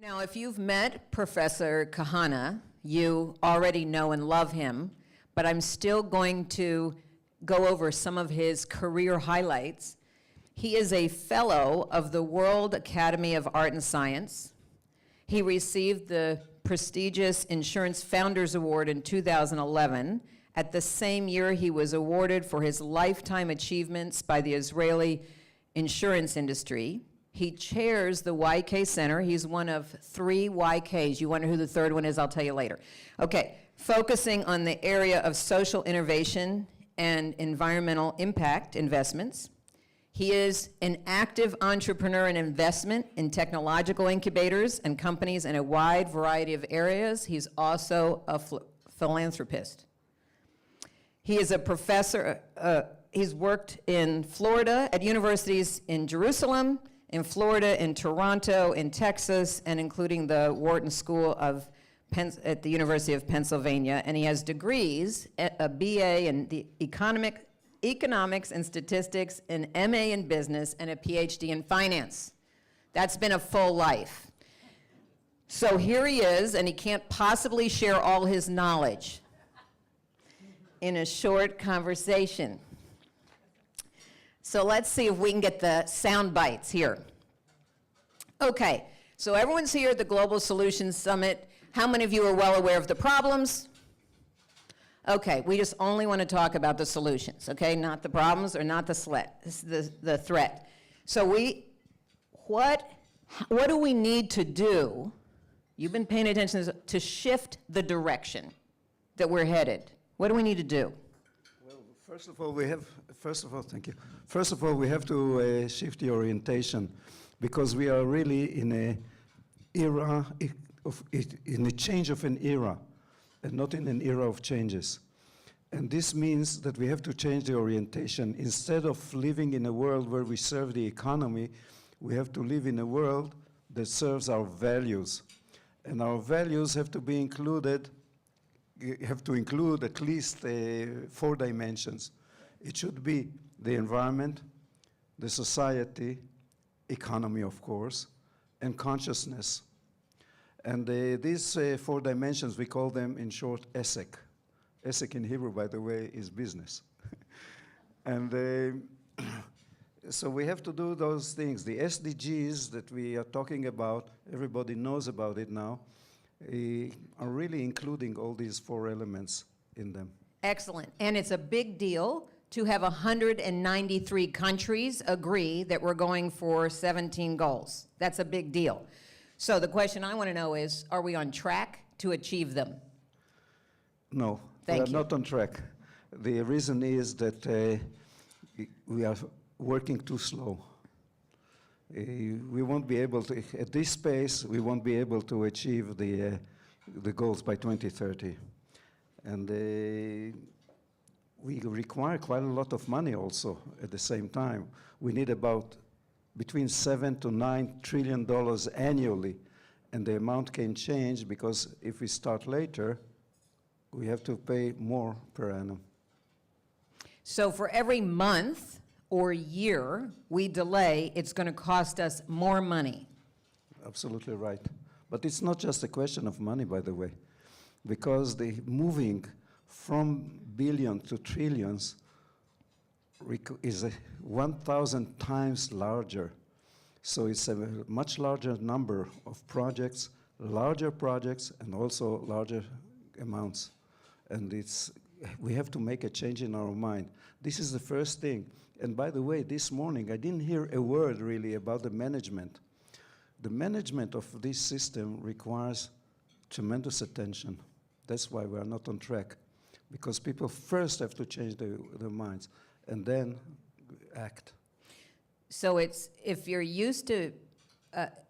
Now, if you've met Professor Kahane, you already know and love him, but I'm still going to go over some of his career highlights. He is a fellow of the World Academy of Art and Science. He received the prestigious Insurance Founders Award in 2011. At the same year, he was awarded for his lifetime achievements by the Israeli insurance industry. He chairs the YK Center. He's one of 3 YKs. You wonder who the third one is? I'll tell you later. Okay, focusing on the area of social innovation and environmental impact investments. He is an active entrepreneur in investment in technological incubators and companies in a wide variety of areas. He's also a philanthropist. He is a professor. He's worked in Florida at universities in Jerusalem, in Florida, in Toronto, in Texas, and including the Wharton School at the University of Pennsylvania. And he has degrees, a BA in the economics and statistics, an MA in business, and a PhD in finance. That's been a full life. So here he is, and he can't possibly share all his knowledge in a short conversation. So let's see if we can get the sound bites here. Okay, so everyone's here at the Global Solutions Summit. How many of you are well aware of the problems? Okay, we just only want to talk about the solutions, okay? Not the problems or not the threat. So what do we need to do? You've been paying attention to shift the direction that we're headed. What do we need to do? First of all, thank you. First of all, we have to shift the orientation because we are really in a change of an era, and not in an era of changes. And this means that we have to change the orientation. Instead of living in a world where we serve the economy, we have to live in a world that serves our values. And our values have to be included. Have to include at least 4 dimensions. It should be the environment, the society, economy, of course, and consciousness. And these 4 dimensions, we call them, in short, ESEC. ESEC in Hebrew, by the way, is business. And so we have to do those things. The SDGs that we are talking about, everybody knows about it now, are really including all these 4 elements in them. Excellent. And it's a big deal to have 193 countries agree that we're going for 17 goals. That's a big deal. So the question I want to know is, are we on track to achieve them? No, we are not on track. The reason is that we are working too slow. We won't be able to, at this pace, we won't be able to achieve the goals by 2030. And we require quite a lot of money also at the same time. We need about between $7 to $9 trillion annually. And the amount can change because if we start later, we have to pay more per annum. So for every month or year we delay, it's going to cost us more money. Absolutely right. But it's not just a question of money, by the way, because the moving from billion to trillions is 1,000 times larger. So it's a much larger number of projects, larger projects, and also larger amounts. And we have to make a change in our mind. This is the first thing. And by the way, this morning, I didn't hear a word really about the management. The management of this system requires tremendous attention. That's why we are not on track. Because people first have to change their minds and then act. So if you're used to,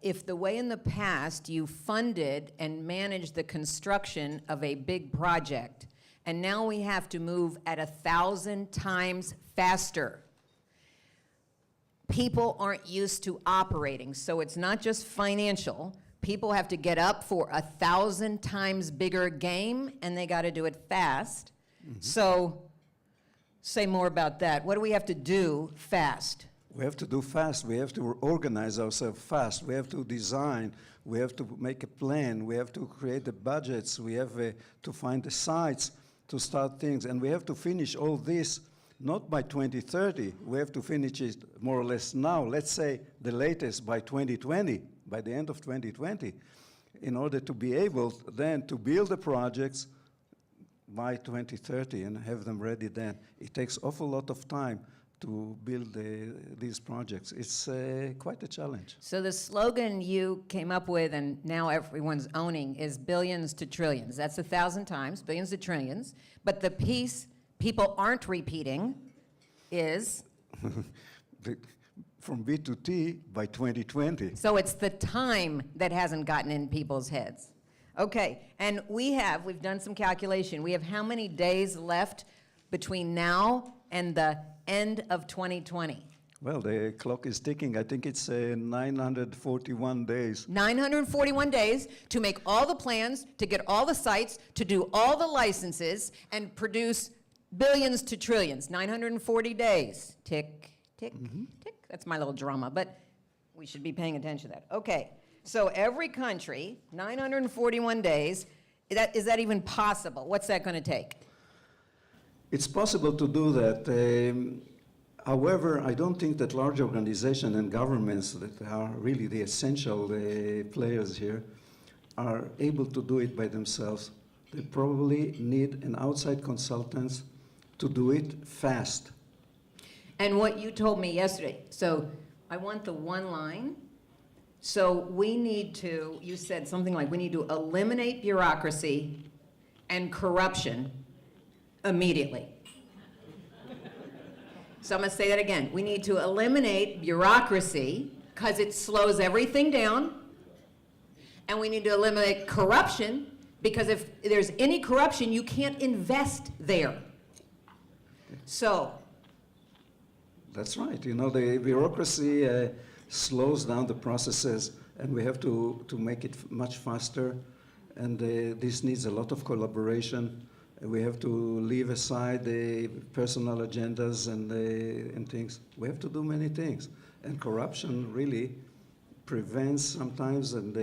if the way in the past you funded and managed the construction of a big project, and now we have to move at 1,000 times faster. People aren't used to operating, so it's not just financial. People have to get up for 1,000 times bigger game, and they got to do it fast. Mm-hmm. So say more about that. What do we have to do fast? We have to do fast. We have to organize ourselves fast. We have to design. We have to make a plan. We have to create the budgets. We have to find the sites to start things. And we have to finish all this not by 2030. We have to finish it more or less now. Let's say the latest by 2020, by the end of 2020, in order to be able then to build the projects by 2030 and have them ready then. It takes awful lot of time to build these projects. It's quite a challenge. So the slogan you came up with and now everyone's owning is billions to trillions. That's 1,000 times, billions to trillions. But the piece people aren't repeating is? From B to T by 2020. So it's the time that hasn't gotten in people's heads. Okay, and we've done some calculation. We have how many days left between now and the end of 2020? Well, the clock is ticking. I think it's 941 days. 941 days to make all the plans, to get all the sites, to do all the licenses, and produce billions to trillions. 940 days. Tick, tick, tick. That's my little drama, but we should be paying attention to that. Okay, so every country, 941 days. Is that even possible? What's that going to take? It's possible to do that. However, I don't think that large organizations and governments that are really the essential players here are able to do it by themselves. They probably need an outside consultant to do it fast. And what you told me yesterday, so I want the one line. So we need to, you said something like, we need to eliminate bureaucracy and corruption immediately. So I'm going to say that again. We need to eliminate bureaucracy because it slows everything down. And we need to eliminate corruption because if there's any corruption, you can't invest there. So. That's right. You know, the bureaucracy slows down the processes, and we have to make it much faster. And this needs a lot of collaboration. We have to leave aside the personal agendas and things. We have to do many things. And corruption really prevents sometimes and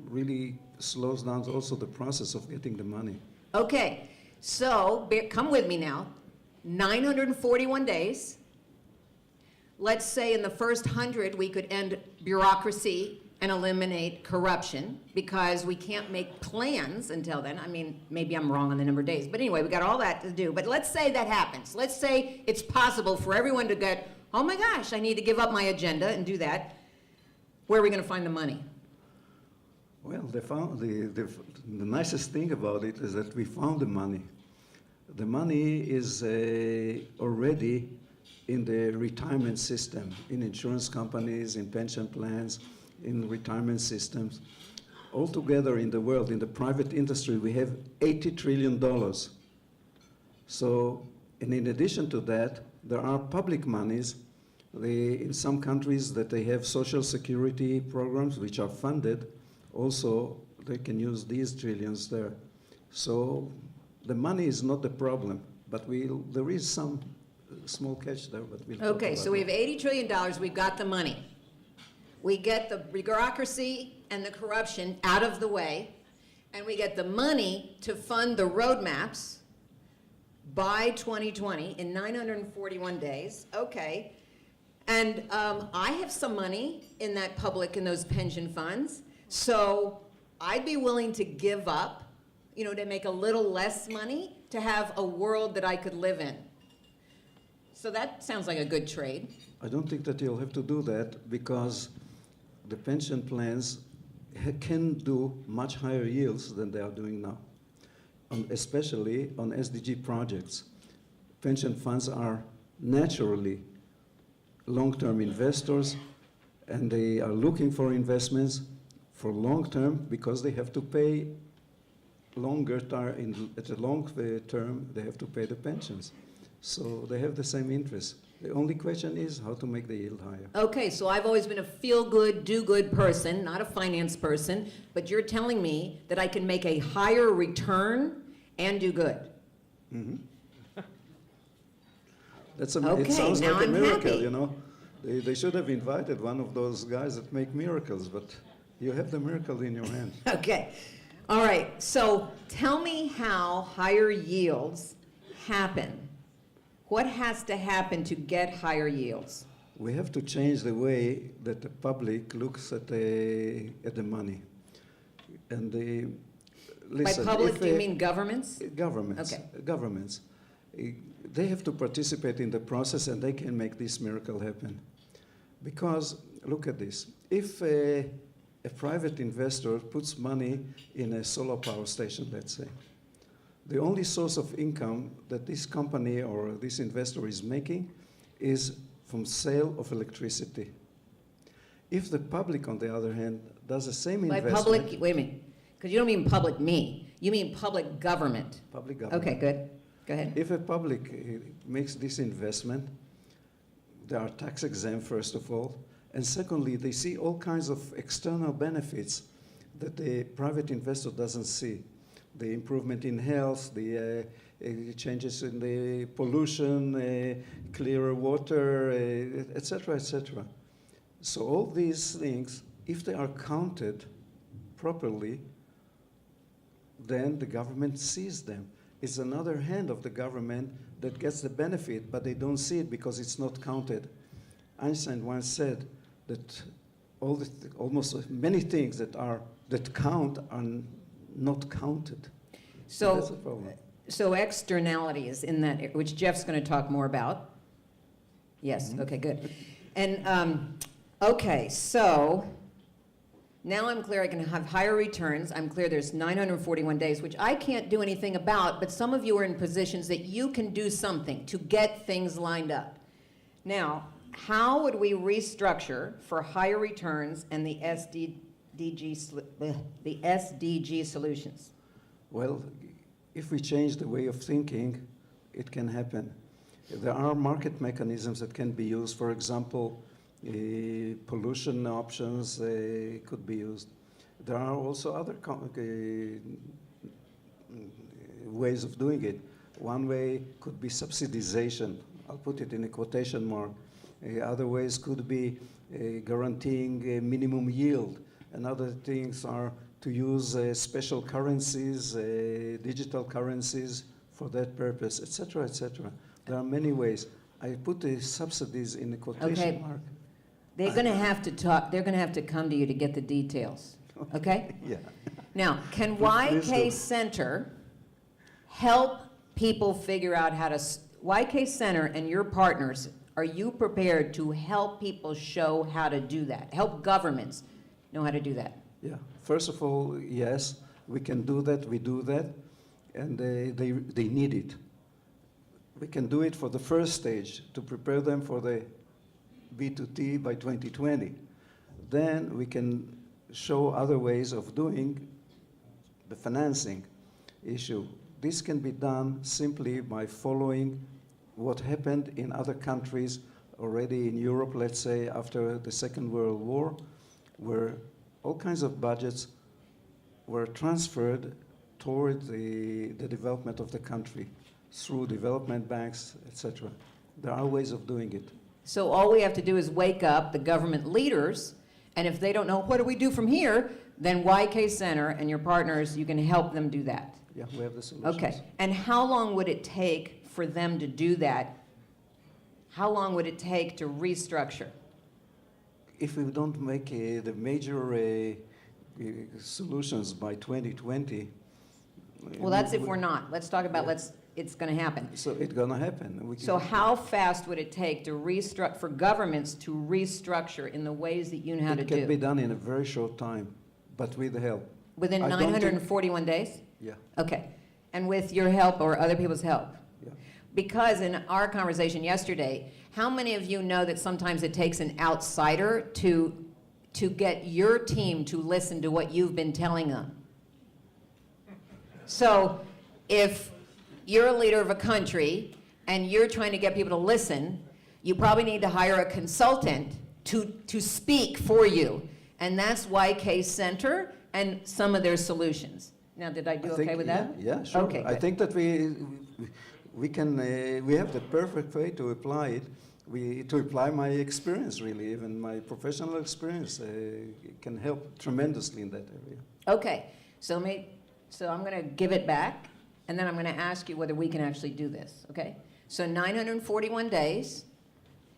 really slows down also the process of getting the money. Okay, so come with me now. 941 days. Let's say in the first 100 we could end bureaucracy and eliminate corruption because we can't make plans until then. I mean, maybe I'm wrong on the number of days. But anyway, we got all that to do. But let's say that happens. Let's say it's possible for everyone to get, oh my gosh, I need to give up my agenda and do that. Where are we going to find the money? Well, the nicest thing about it is that we found the money. The money is already in the retirement system, in insurance companies, in pension plans, in retirement systems. Altogether in the world, in the private industry, we have $80 trillion. So, and in addition to that, there are public monies. In some countries that they have social security programs which are funded, also they can use these trillions there. So the money is not the problem, but there is some small catch there, but we'll Okay, so we have $80 trillion, we've got the money. We get the bureaucracy and the corruption out of the way, and we get the money to fund the roadmaps by 2020 in 941 days. Okay, and I have some money in that public, in those pension funds, so I'd be willing to give up, you know, to make a little less money to have a world that I could live in. So that sounds like a good trade. I don't think that you'll have to do that because the pension plans can do much higher yields than they are doing now, especially on SDG projects. Pension funds are naturally long-term investors, and they are looking for investments for long-term because they have to pay longer term. At the long term, they have to pay the pensions. So they have the same interest. The only question is how to make the yield higher. Okay, so I've always been a feel-good, do-good person, not a finance person, but you're telling me that I can make a higher return and do good. Mm-hmm. It Okay, sounds now like a I'm miracle, happy. you know. They should have invited one of those guys that make miracles, but you have the miracle in your hand. Okay. All right. So tell me how higher yields happen. What has to happen to get higher yields? We have to change the way that the public looks at the money. And listen, By public, do you mean governments? Governments. Okay. Governments. They have to participate in the process, and they can make this miracle happen. Because, look at this. If a private investor puts money in a solar power station, let's say, the only source of income that this company or this investor is making is from sale of electricity. If the public, on the other hand, does the same By investment... public, wait a minute, because you don't mean public me. You mean public government. Public government. Okay, good. Go ahead. If a public makes this investment, they are tax exempt, first of all, and secondly, they see all kinds of external benefits that the private investor doesn't see. The improvement in health, the changes in the pollution, clearer water, et cetera, et cetera. So all these things, if they are counted properly, then the government sees them. It's another hand of the government that gets the benefit, but they don't see it because it's not counted. Einstein once said that almost many things that count are not counted. That's the problem. So externalities in that, which Jeff's going to talk more about. Yes, okay, good. And, okay, so now I'm clear I can have higher returns. I'm clear there's 941 days, which I can't do anything about, but some of you are in positions that you can do something to get things lined up. Now, how would we restructure for higher returns and the SDG solutions? Well, if we change the way of thinking, it can happen. There are market mechanisms that can be used. For example, pollution options could be used. There are also other ways of doing it. One way could be subsidization. I'll put it in a quotation mark. Other ways could be guaranteeing a minimum yield. And other things are to use special currencies, digital currencies for that purpose, et cetera, et cetera. There are many ways. I put the subsidies in a quotation mark. They're going to have to talk. They're going to have to come to you to get the details. Okay? Yeah. Now, can YK Center help people figure out how to... YK Center and your partners, are you prepared to help people show how to do that? Help governments know how to do that? Yeah. First of all, yes, we can do that. We do that. And they need it. We can do it for the first stage to prepare them for the B2T by 2020. Then we can show other ways of doing the financing issue. This can be done simply by following what happened in other countries already in Europe, let's say after the Second World War, where all kinds of budgets were transferred toward the development of the country through development banks, etc. There are ways of doing it. So all we have to do is wake up the government leaders, and if they don't know what do we do from here, then YK Center and your partners, you can help them do that. Yeah, we have the solutions. Okay, and how long would it take for them to do that? How long would it take to restructure? If we don't make the major solutions by 2020... Well, that's if we're not. Let's talk about it's going to happen. So it's going to happen. So how fast would it take to for governments to restructure in the ways that you know how to do? It can be done in a very short time, but with help. Within 941 days? Yeah. Okay. And with your help or other people's help? Yeah. Because in our conversation yesterday, how many of you know that sometimes it takes an outsider to get your team to listen to what you've been telling them? So if you're a leader of a country and you're trying to get people to listen, you probably need to hire a consultant to speak for you. And that's YK Center and some of their solutions. Now, did I do okay with that? Yeah, sure. Okay, I good. think that we have the perfect way to apply it to apply my experience, really, even my professional experience, can help tremendously in that area. Okay, so I'm going to give it back, and then I'm going to ask you whether we can actually do this, okay? So 941 days.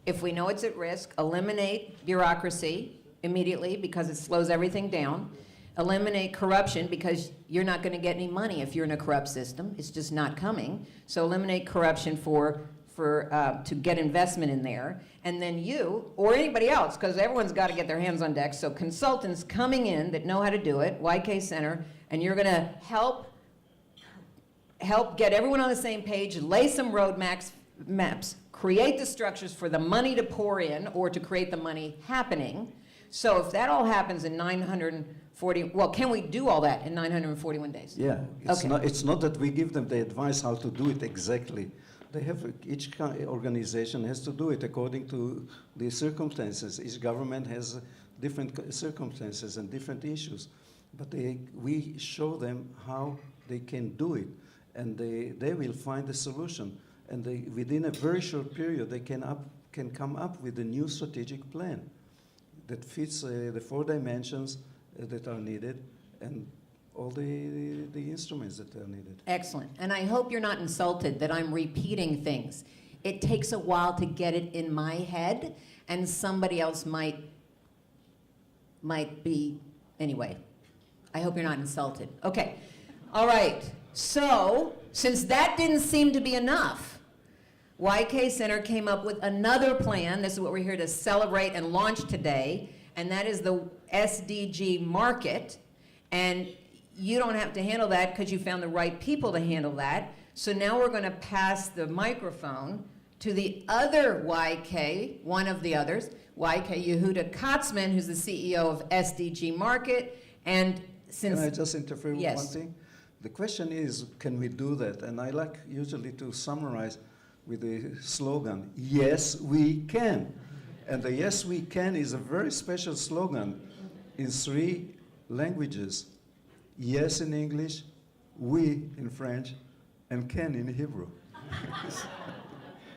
If we know it's at risk, eliminate bureaucracy immediately because it slows everything down. Eliminate corruption because you're not going to get any money if you're in a corrupt system. It's just not coming. So eliminate corruption to get investment in there. And then you, or anybody else, because everyone's got to get their hands on deck, so consultants coming in that know how to do it, YK Center, and you're going to help get everyone on the same page, lay some maps, create the structures for the money to pour in or to create the money happening. So if that all happens in 940, well, can we do all that in 941 days? Yeah, Okay. It's not that we give them the advice how to do it exactly. They have, each organization has to do it according to the circumstances. Each government has different circumstances and different issues. But we show them how they can do it, and they will find a solution. And within a very short period, they can come up with a new strategic plan that fits the 4 dimensions that are needed and all the instruments that are needed. Excellent. And I hope you're not insulted that I'm repeating things. It takes a while to get it in my head, and somebody else might be, anyway. I hope you're not insulted. Okay. All right. So, since that didn't seem to be enough, YK Center came up with another plan. This is what we're here to celebrate and launch today, and that is the SDG market. And you don't have to handle that because you found the right people to handle that. So now we're going to pass the microphone to the other YK, one of the others, YK Yehuda Kahane, who's the CEO of SDG Market. And since... Can I just interfere with Yes. one thing? The question is, can we do that? And I like usually to summarize with the slogan, yes, we can. And the yes, we can is a very special slogan in 3 languages. Yes in English, we in French, and can in Hebrew.